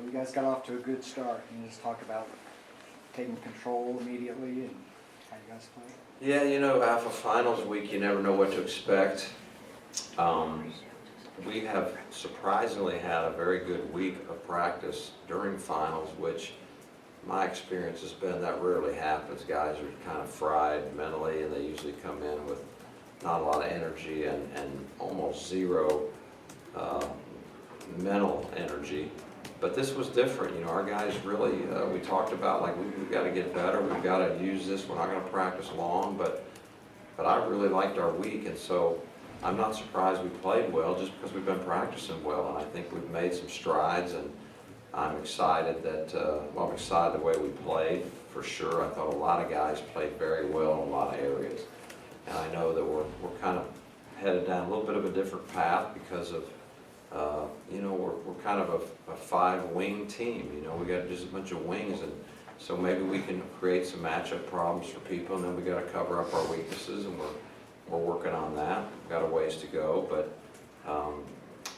you guys got off to a good start. Can you just talk about taking control immediately and how you guys played? Yeah, you know, after finals week, you never know what to expect. We have surprisingly had a very good week of practice during finals, which my experience has been that rarely happens. Guys are kind of fried mentally, and they usually come in with not a lot of energy and almost zero mental energy. But this was different. You know, our guys really, we talked about, like, we've got to get better. We've got to use this. We're not going to practice long, but I really liked our week, and so I'm not surprised we played well just because we've been practicing well, and I think we've made some strides, and I'm excited that, well, I'm excited the way we played, for sure. I thought a lot of guys played very well in a lot of areas, and I know that we're kind of headed down a little bit of a different path because of, you know, we're kind of a five-wing team. You know, we got just a bunch of wings, and so maybe we can create some matchup problems for people, and then we got to cover up our weaknesses, and we're working on that. We've got a ways to go, but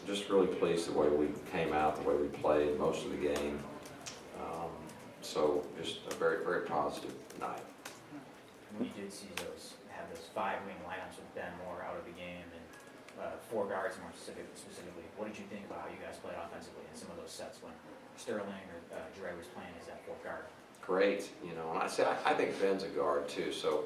just really pleased the way we came out, the way we played most of the game. So just a very, very positive night. We did see have those five-wing lineups with Ben more out of the game and four guards more specifically. What did you think about how you guys played offensively in some of those sets when Sterling or Dre was playing as that fourth guard? Great, you know, and I think Ben's a guard too, so,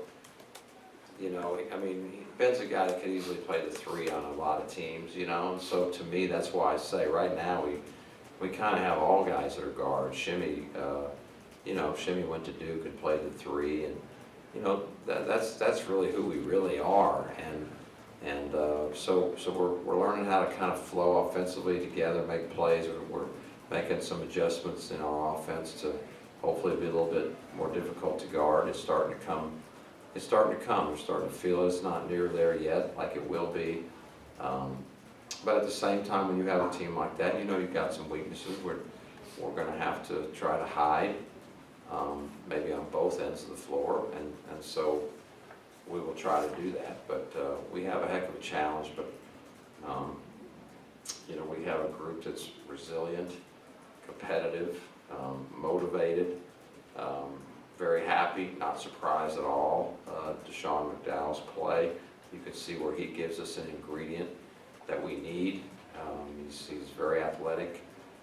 you know, I mean, Ben's a guy that could easily play the three on a lot of teams, you know, and so to me, that's why I say right now we kind of have all guys that are guards. Shimmy, you know, Shimmy went to Duke and played the three, and, you know, that's really who we really are, and so we're learning how to kind of flow offensively together, make plays. We're making some adjustments in our offense to hopefully be a little bit more difficult to guard. It's starting to come. We're starting to feel it. It's not near there yet, like it will be. But at the same time, when you have a team like that, you know you've got some weaknesses. We're going to have to try to hide, maybe on both ends of the floor, and so we will try to do that. But we have a heck of a challenge. But you know, we have a group that's resilient, competitive, motivated, very happy, not surprised at all. Deshaun McDowell's play, you can see where he gives us an ingredient that we need. He's very athletic.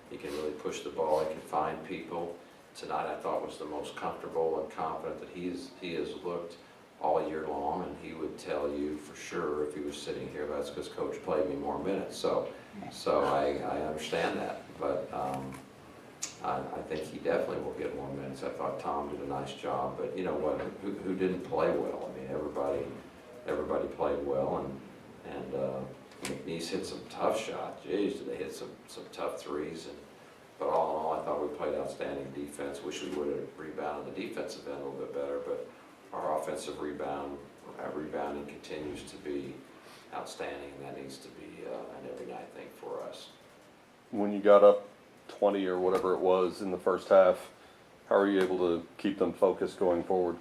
He can really push the ball. He can find people. Tonight I thought was the most comfortable and confident that he has looked all year long, and he would tell you for sure if he was sitting here, that's because Coach played me more minutes. So I understand that, but I think he definitely will get more minutes. I thought Tom did a nice job, but you know what? Who didn't play well? I mean, everybody played well, and McNeese hit some tough shots. Jeez, they hit some tough threes, but all in all, I thought we played outstanding defense. Wish we would have rebounded the defensive end a little bit better, but our offensive rebounding continues to be outstanding, and that needs to be an every night thing for us. When you got up 20 or whatever it was in the first half, how are you able to keep them focused going forward?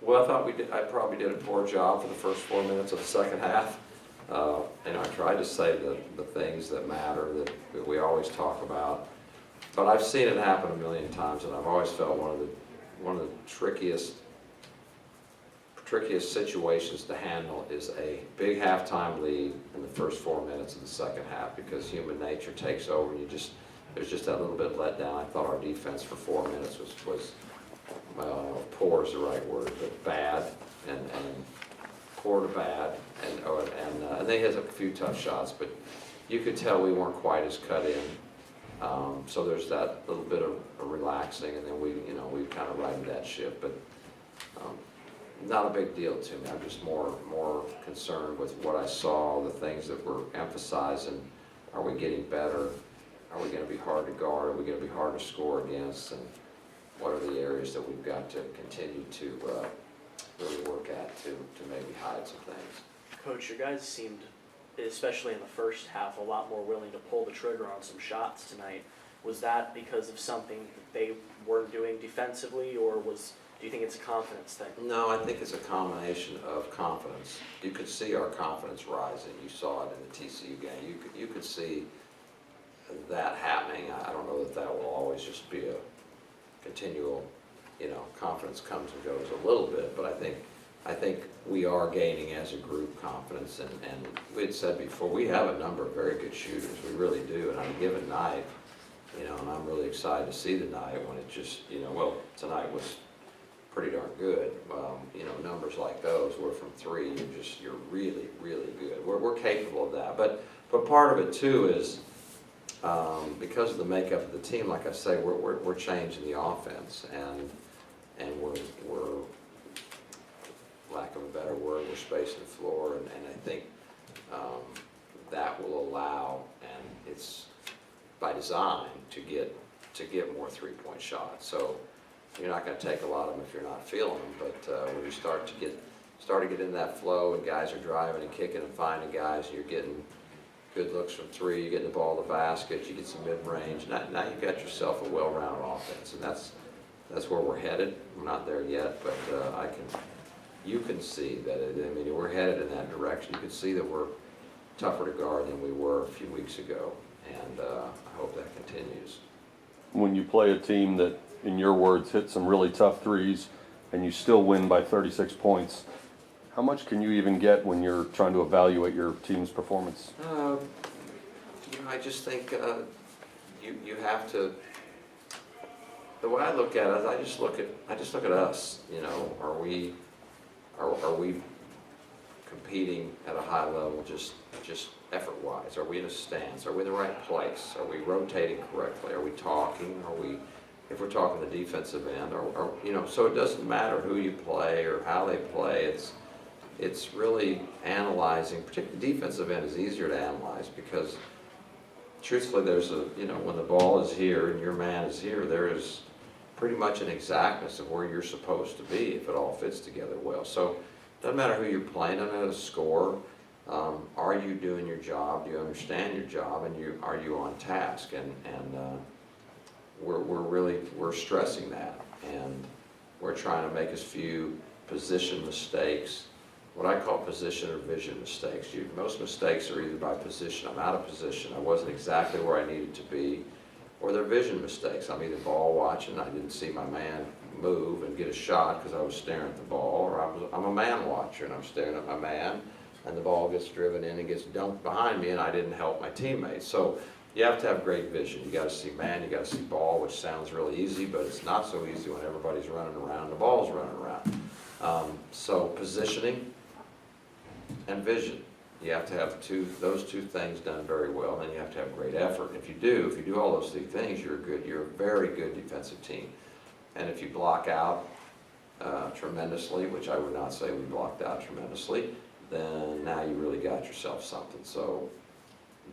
Well, I thought I probably did a poor job for the first 4 minutes of the second half. And I tried to say the things that matter that we always talk about. But I've seen it happen a million times, and I've always felt one of the trickiest situations to handle is a big halftime lead in the first 4 minutes of the second half, because human nature takes over, and there's just that little bit let down. I thought our defense for 4 minutes was well, poor is the right word, but bad, and poor to bad, and they had a few tough shots, but you could tell we weren't quite as cut in. So there's that little bit of relaxing, and then we kind of righted that ship, but not a big deal to me. I'm just more concerned with what I saw, the things that we're emphasizing. Are we getting better? Are we going to be hard to guard? Are we going to be hard to score against? And what are the areas that we've got to continue to really work at to maybe hide some things? Coach, your guys seemed, especially in the first half, a lot more willing to pull the trigger on some shots tonight. Was that because of something that they weren't doing defensively, or do you think it's a confidence thing? No, I think it's a combination of confidence. You could see our confidence rising. You saw it in the TCU game. You could see that happening. I don't know that if that will always just be a continual, confidence comes and goes a little bit, but I think we are gaining as a group confidence, and we had said before, we have a number of very good shooters, we really do, and on a given night, and I'm really excited to see the night when it just, well, tonight was pretty darn good. Numbers like those where from three, you're really, really good. We're capable of that, but part of it too is because of the makeup of the team, like I say, we're changing the offense, and we're lack of a better word, we're spacing the floor, and I think that will allow, and it's by design, to get more three-point shots. So you're not going to take a lot of them if you're not feeling them, but when you start to get in that flow, and guys are driving and kicking and finding guys, and you're getting good looks from three, you're getting the ball to the basket, you get some mid-range, now you've got yourself a well-rounded offense, and that's where we're headed. We're not there yet, but you can see that, we're headed in that direction. You can see that we're tougher to guard than we were a few weeks ago, and I hope that continues. When you play a team that, in your words, hit some really tough threes, and you still win by 36 points, how much can you even get when you're trying to evaluate your team's performance? I just think you have to. The way I look at it, I just look at us. Are we competing at a high level, just effort-wise? Are we in a stance? Are we in the right place? Are we rotating correctly? Are we talking? If we're talking the defensive end, so it doesn't matter who you play or how they play. It's really analyzing. Particularly the defensive end is easier to analyze because, truthfully, there's when the ball is here and your man is here, there is pretty much an exactness of where you're supposed to be if it all fits together well. So it doesn't matter who you're playing, doesn't matter the score. Are you doing your job? Do you understand your job? And are you on task? And we're stressing that, and we're trying to make as few position mistakes, what I call position or vision mistakes. Most mistakes are either by position, I'm out of position, I wasn't exactly where I needed to be, or they're vision mistakes. I'm either ball watching, I didn't see my man move and get a shot because I was staring at the ball, or I'm a man watcher and I'm staring at my man, and the ball gets driven in and gets dumped behind me and I didn't help my teammates. So you have to have great vision. You got to see man, you got to see ball, which sounds really easy, but it's not so easy when everybody's running around, the ball's running around. So positioning and vision. You have to have those two things done very well, and then you have to have great effort. And if you do all those three things, you're a very good defensive team. And if you block out tremendously, which I would not say we blocked out tremendously, then now you really got yourself something. So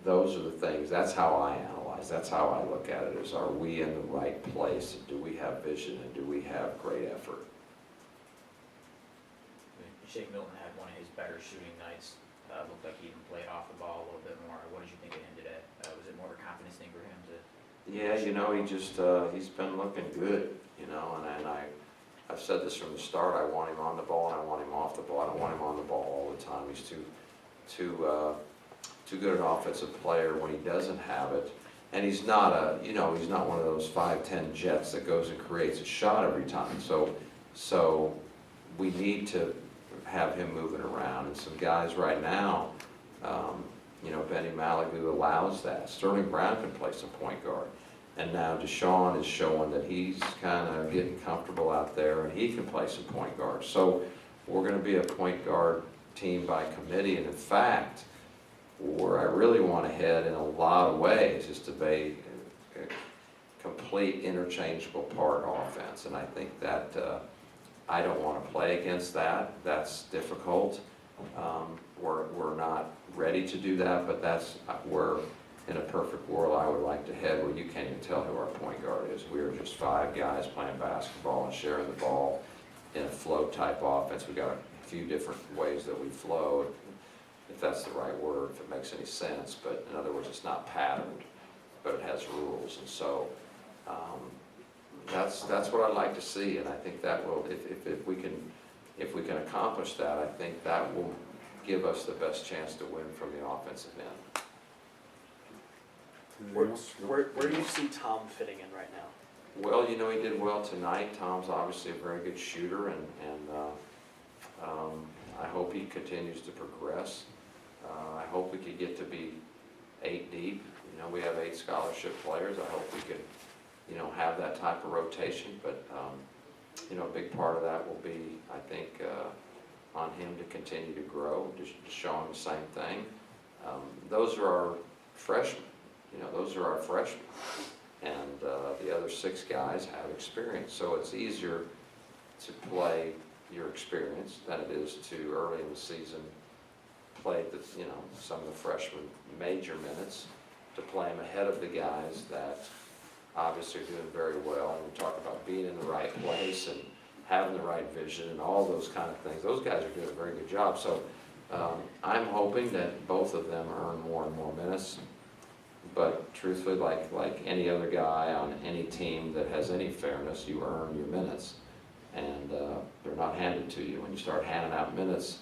those are the things, that's how I analyze, that's how I look at it, is are we in the right place? Do we have vision, and do we have great effort? Shake Milton had one of his better shooting nights. Looked like he even played off the ball a little bit more. What did you think of him today? Was it more of a confidence thing for him to? Yeah, he's been looking good, and I've said this from the start. I want him on the ball and I want him off the ball. I don't want him on the ball all the time. He's too good an offensive player when he doesn't have it. And he's not one of those 5'10" jets that goes and creates a shot every time. So we need to have him moving around, and some guys right now, Benny Malagu allows that. Sterling Brown can play some point guard, and now Deshaun is showing that he's kind of getting comfortable out there, and he can play some point guard. So we're going to be a point guard team by committee, and in fact, where I really want to head in a lot of ways is to be a complete interchangeable part offense, and I think that I don't want to play against that. That's difficult. We're not ready to do that, but that's where, in a perfect world, I would like to head, where you can't even tell who our point guard is. We're just 5 guys playing basketball and sharing the ball in a flow type offense. We got a few different ways that we flow, if that's the right word, if it makes any sense. But in other words, it's not patterned, but it has rules, and so. That's what I'd like to see, and I think that will, if we can accomplish that, I think that will give us the best chance to win from the offensive end. Where do you see Tom fitting in right now? Well, he did well tonight. Tom's obviously a very good shooter, and I hope he continues to progress. I hope we could get to be 8 deep. We have 8 scholarship players. I hope we could, have that type of rotation, but, a big part of that will be, I think, on him to continue to grow. Deshaun, the same thing. Those are our freshmen. And the other 6 guys have experience, so it's easier to play your experience than it is to early in the season play some of the freshman major minutes, to play them ahead of the guys that obviously are doing very well. And we talk about being in the right place and having the right vision and all those kind of things. Those guys are doing a very good job. So I'm hoping that both of them earn more and more minutes. But truthfully, like any other guy on any team that has any fairness, you earn your minutes. And they're not handed to you. When you start handing out minutes,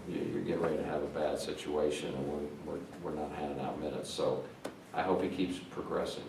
you're getting ready to have a bad situation, and we're not handing out minutes. So I hope he keeps progressing.